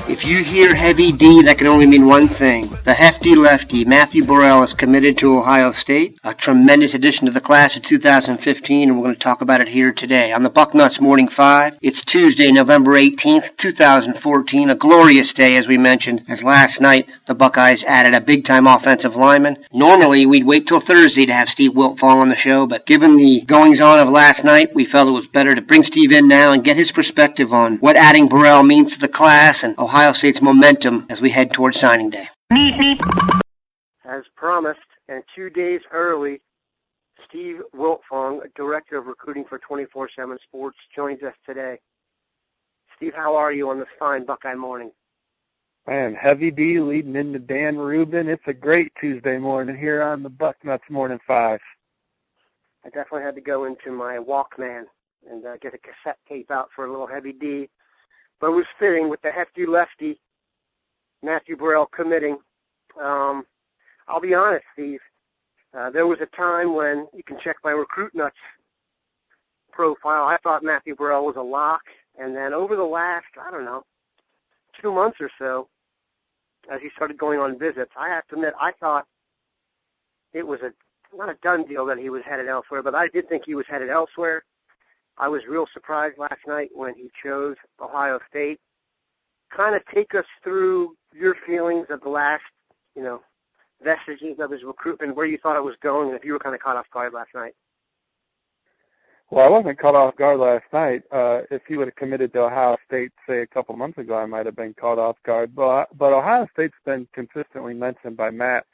If you hear heavy D, that can only mean one thing. The hefty lefty, Matthew Burrell, is committed to Ohio State. A tremendous addition to the class of 2015, and we're going to talk about it here today on the Bucknuts Morning 5. It's Tuesday, November 18th, 2014, a glorious day, as we mentioned, as last night the Buckeyes added a big-time offensive lineman. Normally, we'd wait till Thursday to have Steve Wiltfong on the show, but given the goings-on of last night, we felt it was better to bring Steve in now and get his perspective on what adding Burell means to the class and Ohio State's momentum as we head towards signing day. As promised, and 2 days early, Steve Wiltfong, Director of Recruiting for 24/7 Sports, joins us today. Steve, how are you on this fine Buckeye morning? Man, heavy D leading into Dan Rubin. It's a great Tuesday morning here on the Bucknuts Morning 5. I definitely had to go into my Walkman and get a cassette tape out for a little heavy D. But it was fitting with the hefty lefty, Matthew Burrell, committing. I'll be honest, Steve. There was a time when, you can check my Recruitment profile, I thought Matthew Burrell was a lock. And then over the last, 2 months or so, as he started going on visits, I have to admit, I thought it was not a done deal that he was headed elsewhere, but I did think he was headed elsewhere. I was real surprised last night when he chose Ohio State. Kind of take us through your feelings of the last, vestiges of his recruitment, where you thought it was going, and if you were kind of caught off guard last night. Well, I wasn't caught off guard last night. If he would have committed to Ohio State, say, a couple months ago, I might have been caught off guard. But Ohio State's been consistently mentioned by Matt.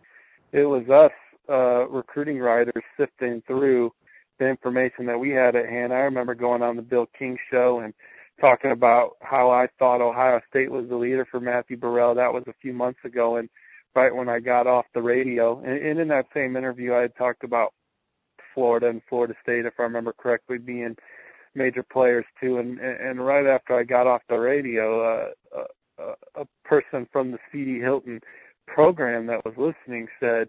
It was us recruiting writers sifting through the information that we had at hand. I remember going on the Bill King show and talking about how I thought Ohio State was the leader for Matthew Burrell. That was a few months ago, and right when I got off the radio. And in that same interview, I had talked about Florida and Florida State, if I remember correctly, being major players too. And right after I got off the radio, a person from the C.D. Hilton program that was listening said,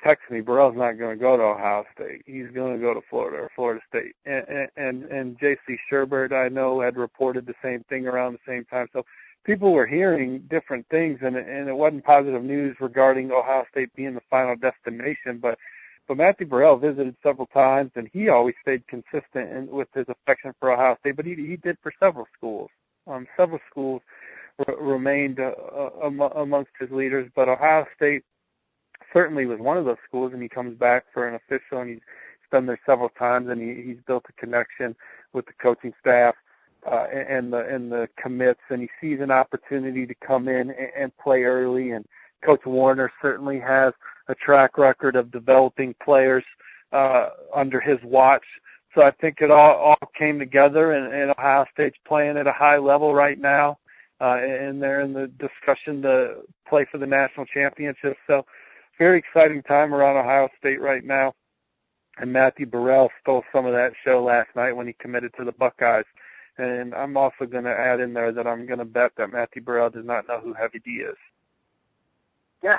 text me, Burrell's not going to go to Ohio State. He's going to go to Florida or Florida State. And J.C. Sherbert, I know, had reported the same thing around the same time. So people were hearing different things, and it wasn't positive news regarding Ohio State being the final destination. But Matthew Burrell visited several times, and he always stayed consistent with his affection for Ohio State. But he did for several schools. Several schools remained amongst his leaders, but Ohio State certainly was one of those schools, and he comes back for an official, and he's been there several times, and he's built a connection with the coaching staff and the commits, and he sees an opportunity to come in and play early. And Coach Warner certainly has a track record of developing players under his watch. So I think it all came together, and Ohio State's playing at a high level right now, and they're in the discussion to play for the national championship. So very exciting time around Ohio State right now. And Matthew Burrell stole some of that show last night when he committed to the Buckeyes. And I'm also going to add in there that I'm going to bet that Matthew Burrell does not know who Heavy D is. Yeah,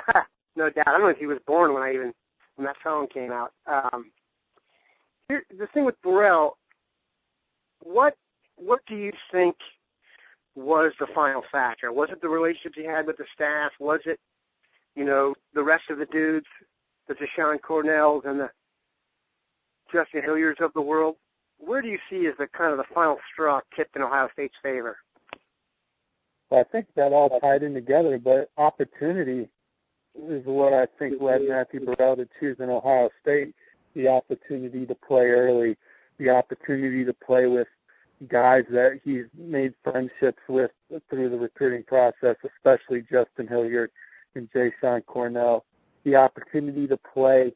no doubt. I don't know if he was born when that song came out. The thing with Burrell, what do you think was the final factor? Was it the relationships he had with the staff? Was it, the rest of the dudes, the Deshaun Cornells and the Justin Hilliards of the world? Where do you see as the kind of the final straw tipped in Ohio State's favor? Well, I think that all tied in together, but opportunity is what I think led Matthew Burrell to choose in Ohio State. The opportunity to play early, the opportunity to play with guys that he's made friendships with through the recruiting process, especially Justin Hilliard and Deshaun Cornell, the opportunity to play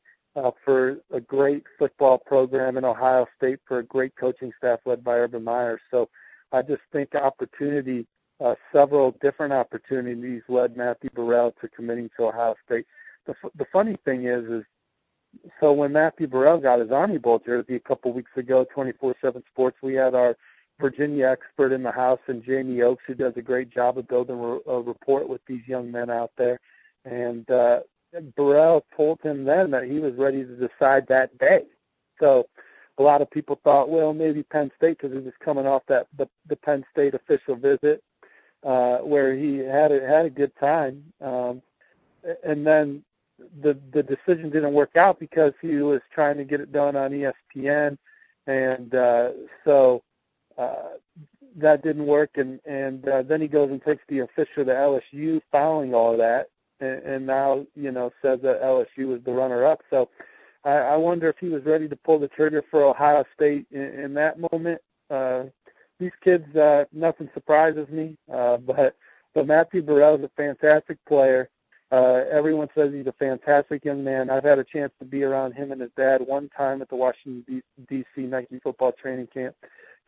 for a great football program in Ohio State, for a great coaching staff led by Urban Meyer. So I just think opportunity, several different opportunities led Matthew Burrell to committing to Ohio State. The funny thing is So when Matthew Burrell got his Army Bowl jersey a couple weeks ago, 24/7 Sports, we had our Virginia expert in the house, and Jamie Oakes, who does a great job of building a rapport with these young men out there. And Burrell told him then that he was ready to decide that day. So a lot of people thought, well, maybe Penn State, because he was coming off the Penn State official visit, where he had a good time. And then the decision didn't work out because he was trying to get it done on ESPN, and so that didn't work. And then he goes and takes the official to LSU following all of that, and now, says that LSU was the runner-up. So I wonder if he was ready to pull the trigger for Ohio State in that moment. These kids, nothing surprises me, but Matthew Burrell is a fantastic player. Everyone says he's a fantastic young man. I've had a chance to be around him and his dad one time at the Washington, D.C. Nike football training camp.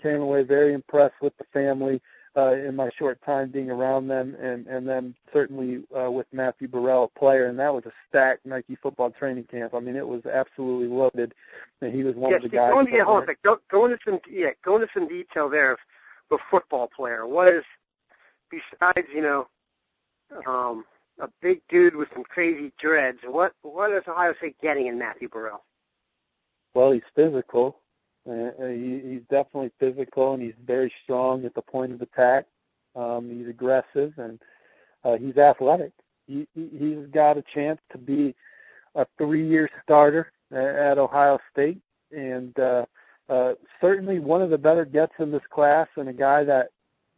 Came away very impressed with the family in my short time being around them, and then certainly with Matthew Burrell, a player, and that was a stacked Nike football training camp. I mean, it was absolutely loaded, and he was one of the guys. Go into some detail there of the football player. What is, besides, a big dude with some crazy dreads, what is Ohio State getting in Matthew Burrell? Well, he's physical. He's definitely physical, and he's very strong at the point of attack. He's aggressive, and he's athletic. He's got a chance to be a 3-year starter at Ohio State, and certainly one of the better gets in this class, and a guy that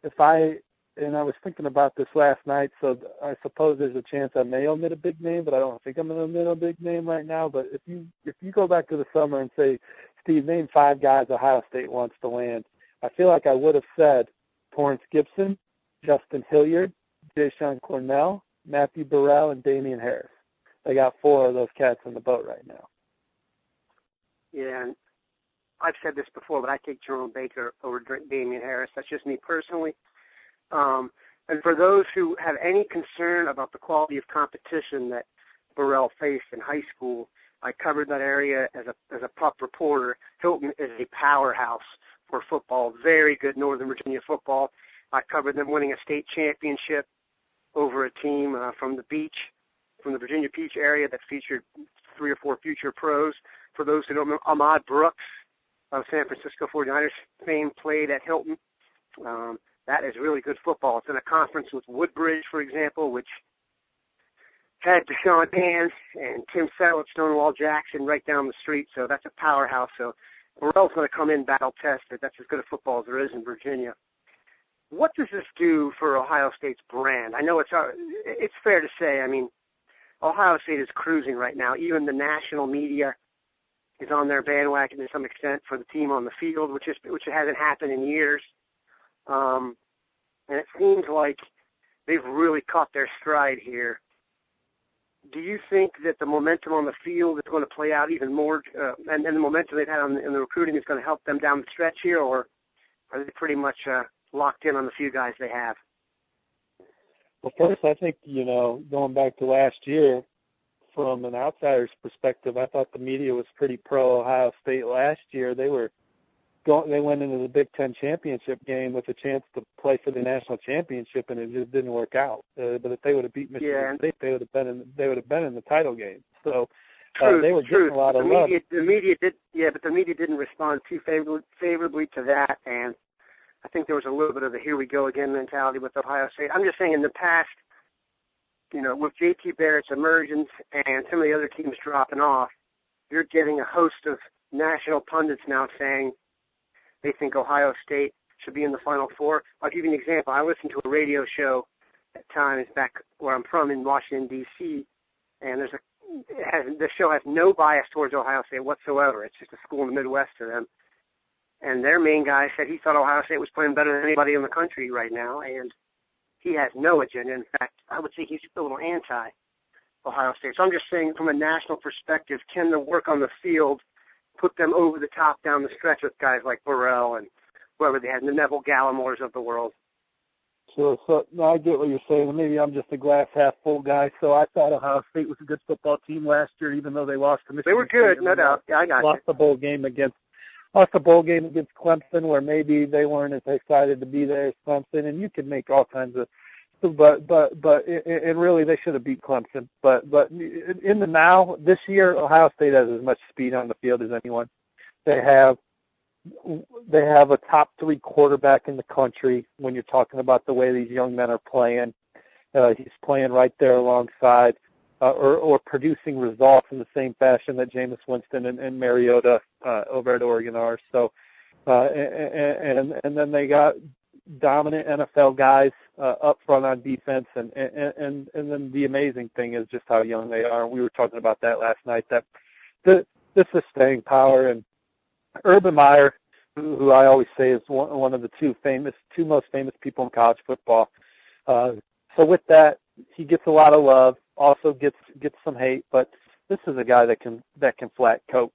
I was thinking about this last night, so I suppose there's a chance I may omit a big name, but I don't think I'm going to omit a big name right now. But if you go back to the summer and say, Steve, name 5 guys Ohio State wants to land, I feel like I would have said Torrance Gibson, Justin Hilliard, Jayshon Cornell, Matthew Burrell, and Damian Harris. They got 4 of those cats in the boat right now. Yeah, and I've said this before, but I take Jerome Baker over Damian Harris. That's just me personally. And for those who have any concern about the quality of competition that Burrell faced in high school, I covered that area as a pup reporter. Hilton is a powerhouse for football, very good Northern Virginia football. I covered them winning a state championship over a team from the Virginia Beach area that featured 3 or 4 future pros. For those who don't know, Ahmad Brooks of San Francisco 49ers fame played at Hilton. That is really good football. It's in a conference with Woodbridge, for example, which had Deshaun Hand and Tim Settle at Stonewall Jackson right down the street, so that's a powerhouse. So Burrell's going to come in battle-tested. That's as good a football as there is in Virginia. What does this do for Ohio State's brand? I know it's fair to say, Ohio State is cruising right now. Even the national media is on their bandwagon to some extent for the team on the field, which hasn't happened in years. And it seems like they've really caught their stride here. Do you think that the momentum on the field is going to play out even more, and the momentum they've had in the recruiting is going to help them down the stretch here, or are they pretty much locked in on the few guys they have? Well, first, I think, going back to last year, from an outsider's perspective, I thought the media was pretty pro-Ohio State last year. They went into the Big Ten championship game with a chance to play for the national championship, and it just didn't work out. But if they would have beat Michigan State, they would have been in the title game. So they were getting a lot of love. The media didn't respond too favorably to that, and I think there was a little bit of the here we go again mentality with Ohio State. I'm just saying in the past, with J.T. Barrett's emergence and some of the other teams dropping off, you're getting a host of national pundits now saying they think Ohio State should be in the Final Four. I'll give you an example. I listened to a radio show at times back where I'm from in Washington, D.C., and the show has no bias towards Ohio State whatsoever. It's just a school in the Midwest to them. And their main guy said he thought Ohio State was playing better than anybody in the country right now, and he has no agenda. In fact, I would say he's a little anti-Ohio State. So I'm just saying from a national perspective, can the work on the field put them over the top down the stretch with guys like Burell and whoever they had, the Neville Gallimores of the world? Sure. So no, I get what you're saying, and maybe I'm just a glass half full guy. So I thought Ohio State was a good football team last year, even though they lost to Michigan. They were good, State, no doubt. Yeah, I got lost the bowl game against Clemson, where maybe they weren't as excited to be there as Clemson, and you could make all kinds of. But and really they should have beat Clemson. But in the now this year, Ohio State has as much speed on the field as anyone. They have a top 3 quarterback in the country when you're talking about the way these young men are playing. He's playing right there alongside or producing results in the same fashion that Jameis Winston and Mariota over at Oregon are. So, and then they got dominant NFL guys up front on defense, and then the amazing thing is just how young they are. And we were talking about that last night. That this is staying power. And Urban Meyer, who I always say is one of the two most famous people in college football. So with that, he gets a lot of love, also gets some hate, but this is a guy that can flat coach.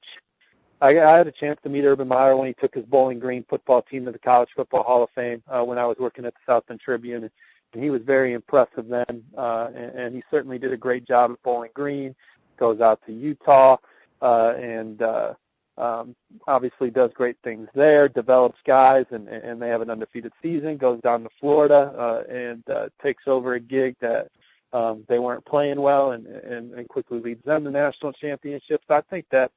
I had a chance to meet Urban Meyer when he took his Bowling Green football team to the College Football Hall of Fame when I was working at the South Bend Tribune, and he was very impressive then, and he certainly did a great job at Bowling Green. Goes out to Utah, and obviously does great things there, develops guys, and they have an undefeated season, goes down to Florida and takes over a gig that they weren't playing well and quickly leads them to national championships. I think that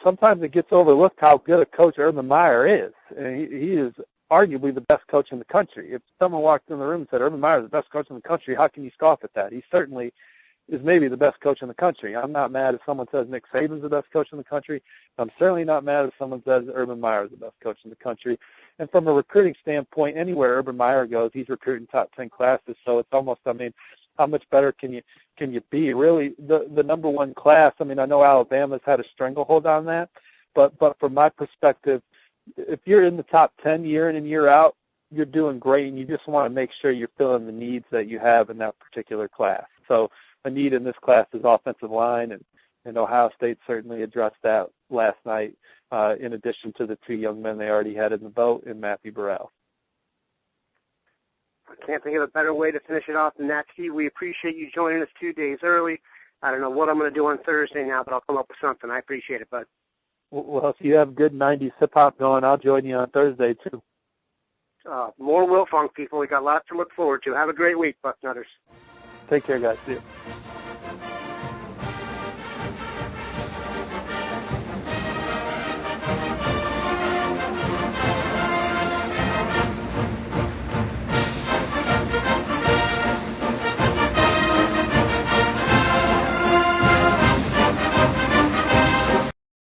sometimes it gets overlooked how good a coach Urban Meyer is. And he is arguably the best coach in the country. If someone walked in the room and said, Urban Meyer is the best coach in the country, how can you scoff at that? He certainly is maybe the best coach in the country. I'm not mad if someone says Nick Saban's the best coach in the country. I'm certainly not mad if someone says Urban Meyer is the best coach in the country. And from a recruiting standpoint, anywhere Urban Meyer goes, he's recruiting top 10 classes. So it's almost, how much better can you be? Really, the number one class, I know Alabama's had a stranglehold on that, but from my perspective, if you're in the top 10 year in and year out, you're doing great, and you just want to make sure you're filling the needs that you have in that particular class. So a need in this class is offensive line, and Ohio State certainly addressed that last night, in addition to the 2 young men they already had in the boat in Matthew Burrell. I can't think of a better way to finish it off than that, Steve. We appreciate you joining us 2 days early. I don't know what I'm going to do on Thursday now, but I'll come up with something. I appreciate it, bud. Well, if you have good 90s hip-hop going, I'll join you on Thursday, too. More Wiltfong people. We got lots to look forward to. Have a great week, Bucknutters. Take care, guys. See you.